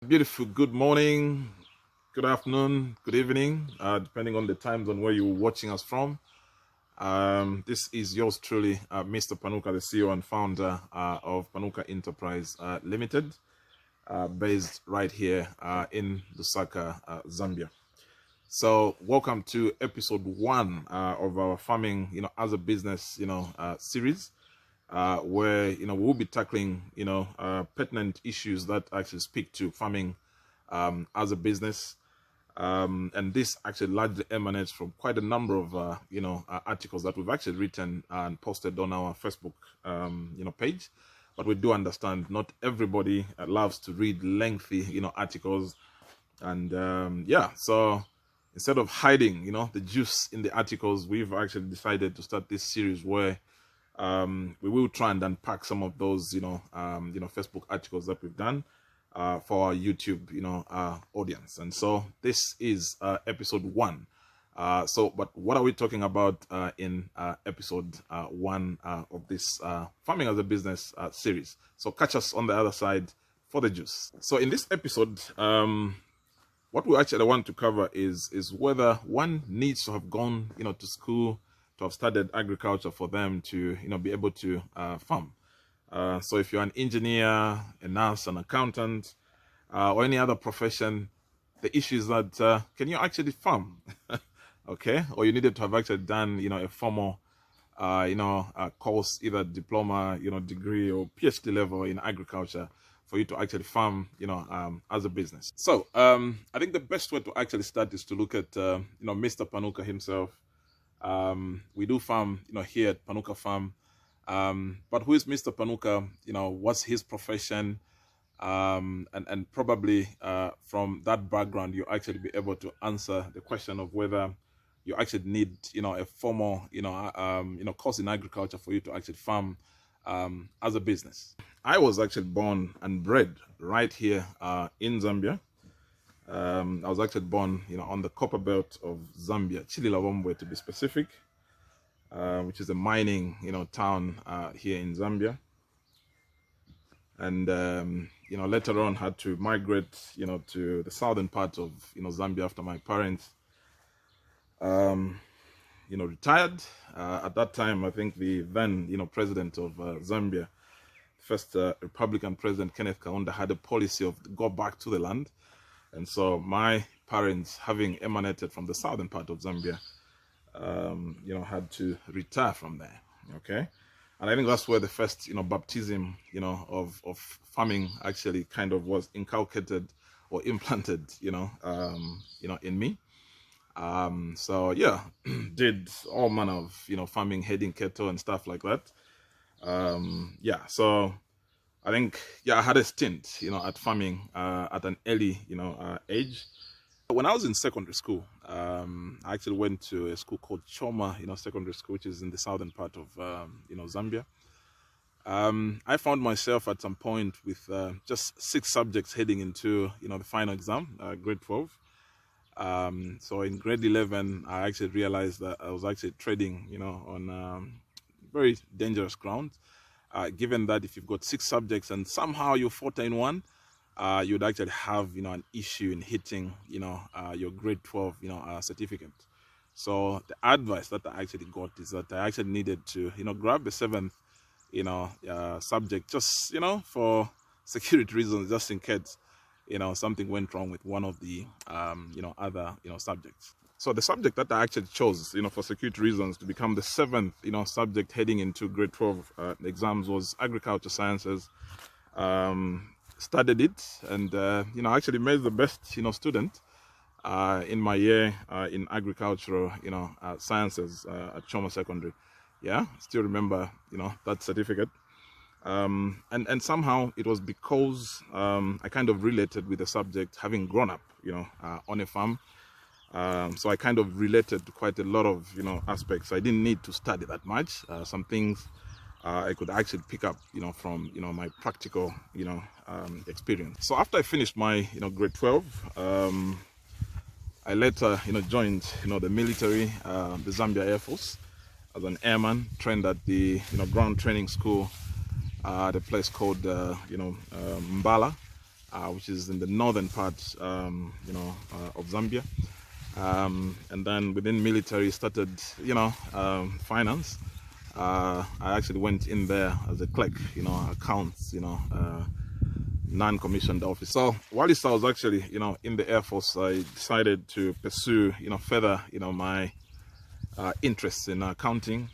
Beautiful good morning, good afternoon, good evening, depending on the time zone where you're watching us from. This is yours truly, Mr. Panuka, the CEO and founder of Panuka Enterprise Limited, based right here in Lusaka, Zambia. So welcome to episode 1 of our farming, as a business, series. Where we'll be tackling pertinent issues that actually speak to farming as a business, and this actually largely emanates from quite a number of articles that we've actually written and posted on our Facebook page. But we do understand not everybody loves to read lengthy articles, and so instead of hiding the juice in the articles, we've actually decided to start this series where we will try and unpack some of those, Facebook articles that we've done for our YouTube, audience. And so this is episode 1. But what are we talking about in episode 1 of this Farming as a Business series? So catch us on the other side for the juice. So in this episode, what we actually want to cover is whether one needs to have gone, to school, to have studied agriculture for them to be able to farm. So if you're an engineer, a nurse, an accountant, or any other profession, the issue is that can you actually farm? Okay, or you needed to have actually done a formal course, either diploma, degree, or PhD level in agriculture for you to actually farm as a business. So I think the best way to actually start is to look at Mr. Panuka himself. We do farm, here at Panuka Farm. But who is Mr. Panuka? What's his profession? And probably from that background, you actually be able to answer the question of whether you actually need, a formal, course in agriculture for you to actually farm as a business. I was actually born and bred right here in Zambia. I was actually born, on the copper belt of Zambia, Chililawombwe to be specific, which is a mining, town here in Zambia. And, later on had to migrate, to the southern part of, Zambia after my parents, retired. At that time, I think the then, president of Zambia, first Republican President Kenneth Kaunda, had a policy of go back to the land. And so my parents, having emanated from the southern part of Zambia, had to retire from there. Okay. And I think that's where the first, baptism, of farming actually kind of was inculcated or implanted, in me. So yeah, did all manner of, farming, heading cattle and stuff like that. So I think, I had a stint, at farming at an early, age. When I was in secondary school, I actually went to a school called Choma, secondary school, which is in the southern part of, Zambia. I found myself at some point with just 6 subjects heading into, the final exam, grade 12. So in grade 11, I actually realized that I was actually treading, on very dangerous ground. Given that if you've got 6 subjects and somehow you falter in one, you'd actually have, an issue in hitting, your grade 12, certificate. So the advice that I actually got is that I actually needed to, grab the 7th, subject just, for security reasons, just in case, something went wrong with one of the, other, subjects. So the subject that I actually chose, for security reasons to become the 7th, subject heading into grade 12 exams was agriculture sciences. Studied it and, actually made the best, student in my year in agricultural, sciences at Choma Secondary. Yeah, still remember, that certificate. And somehow it was because I kind of related with the subject, having grown up, on a farm. So I kind of related to quite a lot of, aspects. I didn't need to study that much. Some things I could actually pick up, from, my practical, experience. So after I finished my, grade 12, I later, joined, the military, the Zambia Air Force as an airman, trained at the, ground training school at a place called, Mbala. which is in the northern part, of Zambia. And then within military started, finance. I actually went in there as a clerk, accounts, non-commissioned officer. So while I was actually, in the Air Force, I decided to pursue, further, my interests in accounting.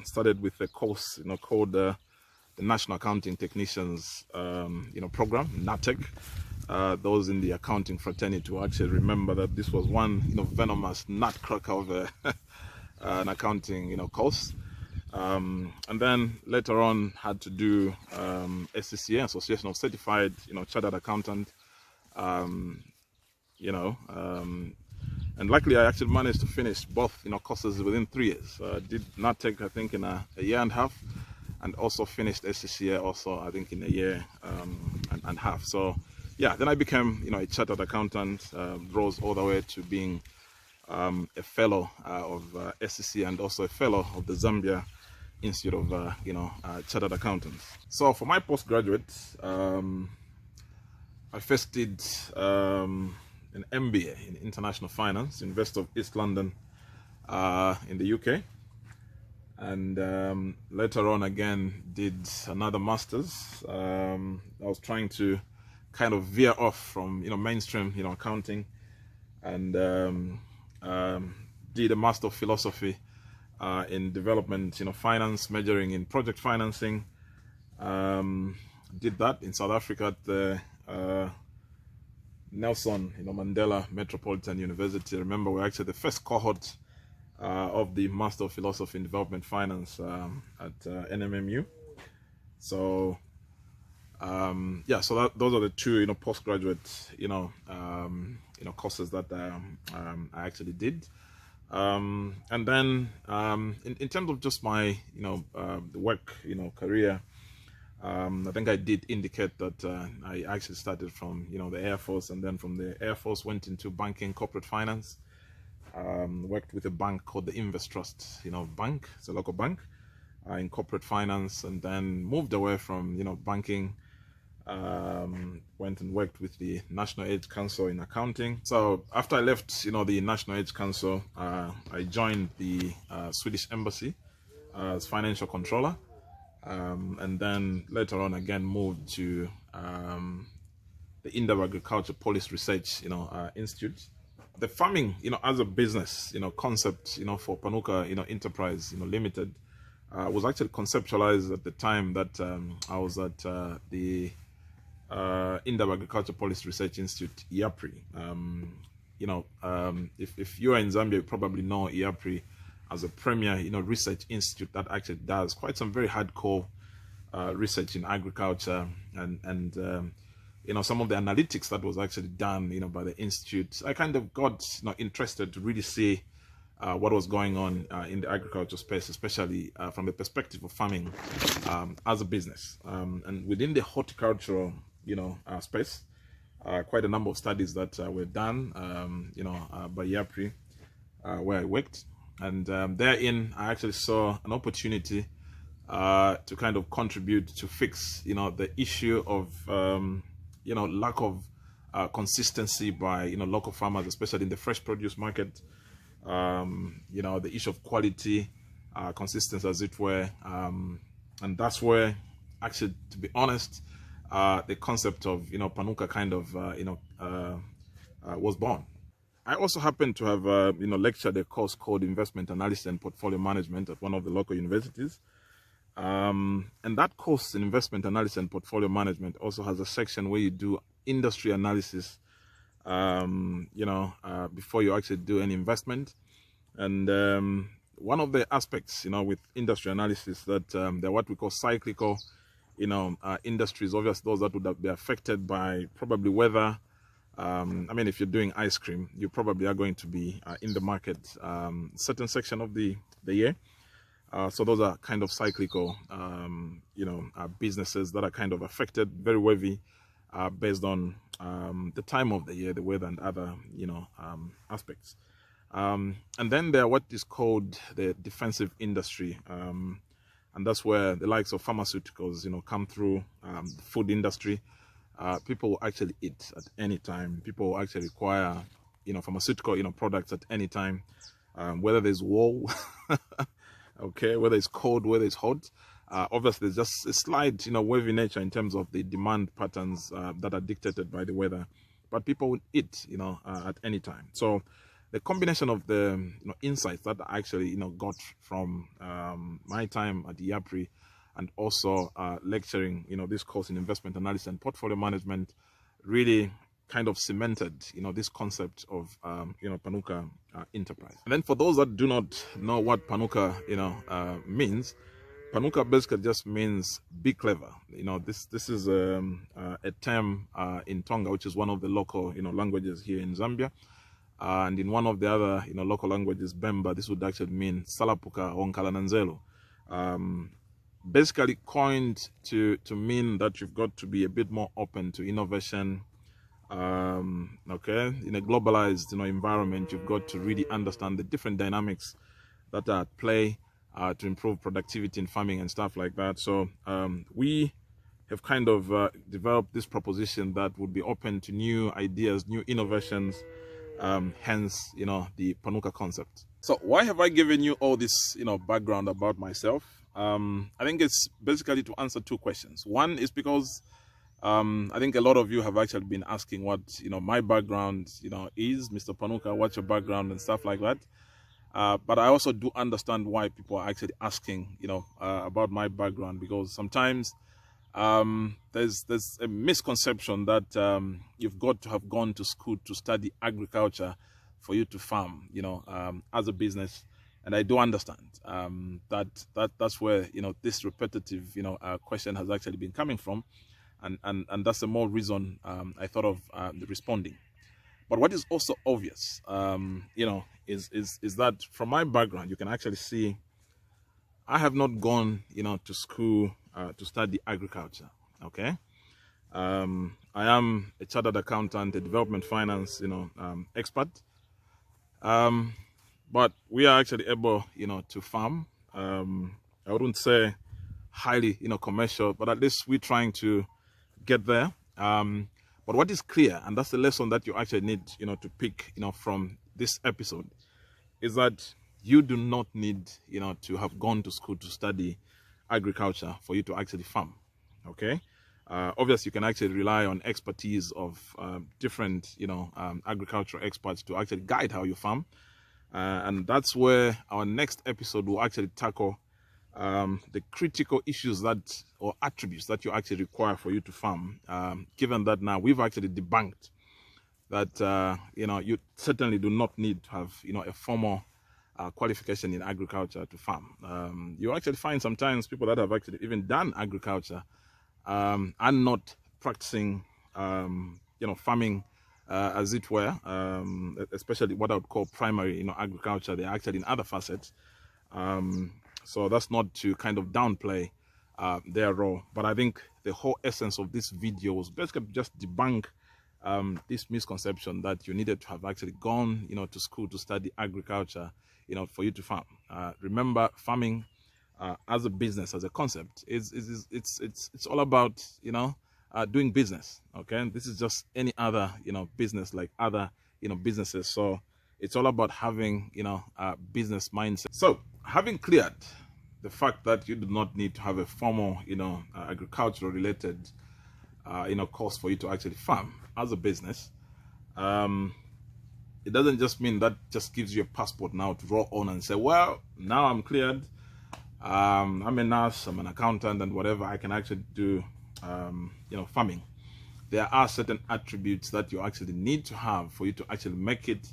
Started with a course, called the National Accounting Technicians, program, NATEC. Those in the accounting fraternity will actually remember that this was one, venomous nutcracker of an accounting, course. And then later on had to do SCCA, Association of Certified, Chartered Accountant, and luckily I actually managed to finish both, courses within 3 years. Did NATEC, I think, in a year and a half, and also finished SCCA also, I think, in a year and a half. So yeah, then I became, a chartered accountant, rose all the way to being a fellow of SCCA and also a fellow of the Zambia Institute of, Chartered Accountants. So for my postgraduate, I first did an MBA in International Finance, University of East London in the UK. And later on again did another master's. I was trying to kind of veer off from mainstream accounting, and did a Master of Philosophy in Development Finance, majoring in project financing. Did that in South Africa at the Nelson Mandela Metropolitan University. I remember we're actually the first cohort of the Master of Philosophy in Development Finance at NMMU. So yeah, so those are the two postgraduate courses that I actually did. And then in terms of just my the work career, I think I did indicate that I actually started from the Air Force, and then from the Air Force went into banking, corporate finance. Worked with a bank called the Invest Trust bank. It's a local bank in corporate finance, and then moved away from banking. Went and worked with the National Aid Council in accounting. So after I left the National Aid Council, I joined the Swedish Embassy as financial controller, and then later on again moved to the India Agricultural Policy Research Institute. The farming as a business concept for Panuka Enterprise Limited was actually conceptualized at the time that I was at the India Agricultural Policy Research Institute, IAPRI. If you are in Zambia, you probably know IAPRI as a premier research institute that actually does quite some very hardcore research in agriculture, and some of the analytics that was actually done by the institute. I kind of got interested to really see what was going on in the agriculture space, especially from the perspective of farming as a business, and within the horticultural space. Quite a number of studies that were done by IAPRI where I worked, and therein I actually saw an opportunity to kind of contribute to fix the issue of lack of consistency by local farmers, especially in the fresh produce market. The issue of quality, consistency, as it were, and that's where actually, to be honest, the concept of Panuka kind of was born. I also happened to have lectured a course called Investment Analysis and Portfolio Management at one of the local universities, and that course in Investment Analysis and Portfolio Management also has a section where you do industry analysis before you actually do any investment. And one of the aspects with industry analysis that they're what we call cyclical industries. Obviously those that would be affected by probably weather. I mean, if you're doing ice cream, you probably are going to be in the market certain section of the year. So those are kind of cyclical businesses that are kind of affected, very wavy, based on the time of the year, the weather, and other aspects. And then there are what is called the defensive industry, and that's where the likes of pharmaceuticals come through, the food industry, people will actually eat at any time. People will actually require, pharmaceutical, products at any time, whether there's war, okay, whether it's cold, whether it's hot. Obviously, there's just a slight, wavy nature in terms of the demand patterns that are dictated by the weather. But people will eat, at any time. So the combination of the insights that I actually, got from my time at the IAPRI, and also lecturing, this course in investment analysis and portfolio management, really kind of cemented, this concept of, Panuka enterprise. And then for those that do not know what Panuka, means, Panuka basically just means be clever. This is a term in Tonga, which is one of the local, languages here in Zambia. And in one of the other, local languages, Bemba, this would actually mean Salapuka or Nkalananzelo. Basically coined to mean that you've got to be a bit more open to innovation. Okay, in a globalized environment, you've got to really understand the different dynamics that are at play to improve productivity in farming and stuff like that. So we have kind of developed this proposition that would be open to new ideas, new innovations, hence the Panuka concept. So why have I given you all this background about myself? I think it's basically to answer two questions. One is because I think a lot of you have actually been asking what my background is, Mr. Panuka, what's your background and stuff like that. But I also do understand why people are actually asking about my background, because sometimes there's a misconception that you've got to have gone to school to study agriculture for you to farm as a business. And I do understand that's where this repetitive question has actually been coming from, and that's the more reason I thought of responding. But what is also obvious, is that from my background, you can actually see I have not gone to school to study agriculture. Okay, I am a chartered accountant, a development finance expert. But we are actually able, to farm. I wouldn't say highly, commercial, but at least we're trying to get there. But what is clear, and that's the lesson that you actually need, to pick, from this episode, is that you do not need, to have gone to school to study agriculture for you to actually farm. Okay. Obviously, you can actually rely on expertise of different, agricultural experts to actually guide how you farm. And that's where our next episode will actually tackle the critical issues or attributes that you actually require for you to farm. Given that now we've actually debunked that, you certainly do not need to have, a formal qualification in agriculture to farm. You actually find sometimes people that have actually even done agriculture are not practicing, farming as it were, especially what I would call primary, agriculture. They're actually in other facets. So that's not to kind of downplay their role. But I think the whole essence of this video was basically just debunk this misconception that you needed to have actually gone, to school to study agriculture, for you to farm. Remember, farming as a business, as a concept, it's all about, doing business. Okay, this is just any other business like other businesses. So it's all about having a business mindset. So having cleared the fact that you do not need to have a formal agricultural related course for you to actually farm as a business, it doesn't just mean that just gives you a passport now to roll on and say, well, now I'm cleared, I'm a nurse, I'm an accountant, and whatever, I can actually do farming. There are certain attributes that you actually need to have for you to actually make it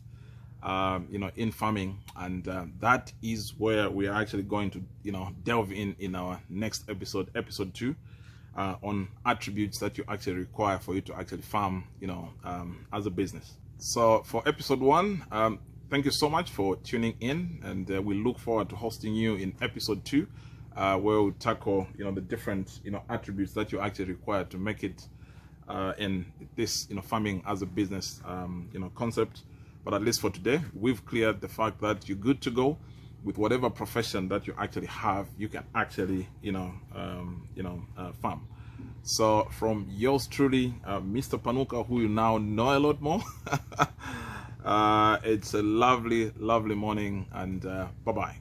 in farming, and that is where we are actually going to delve in our next episode 2, on attributes that you actually require for you to actually farm as a business. So for episode 1, thank you so much for tuning in, and we look forward to hosting you in episode 2, where we'll tackle the different attributes that you actually require to make it in this farming as a business concept. But at least for today, we've cleared the fact that you're good to go with whatever profession that you actually have. You can actually farm. So from yours truly, Mr. Panuka, who you now know a lot more, it's a lovely, lovely morning, and bye-bye.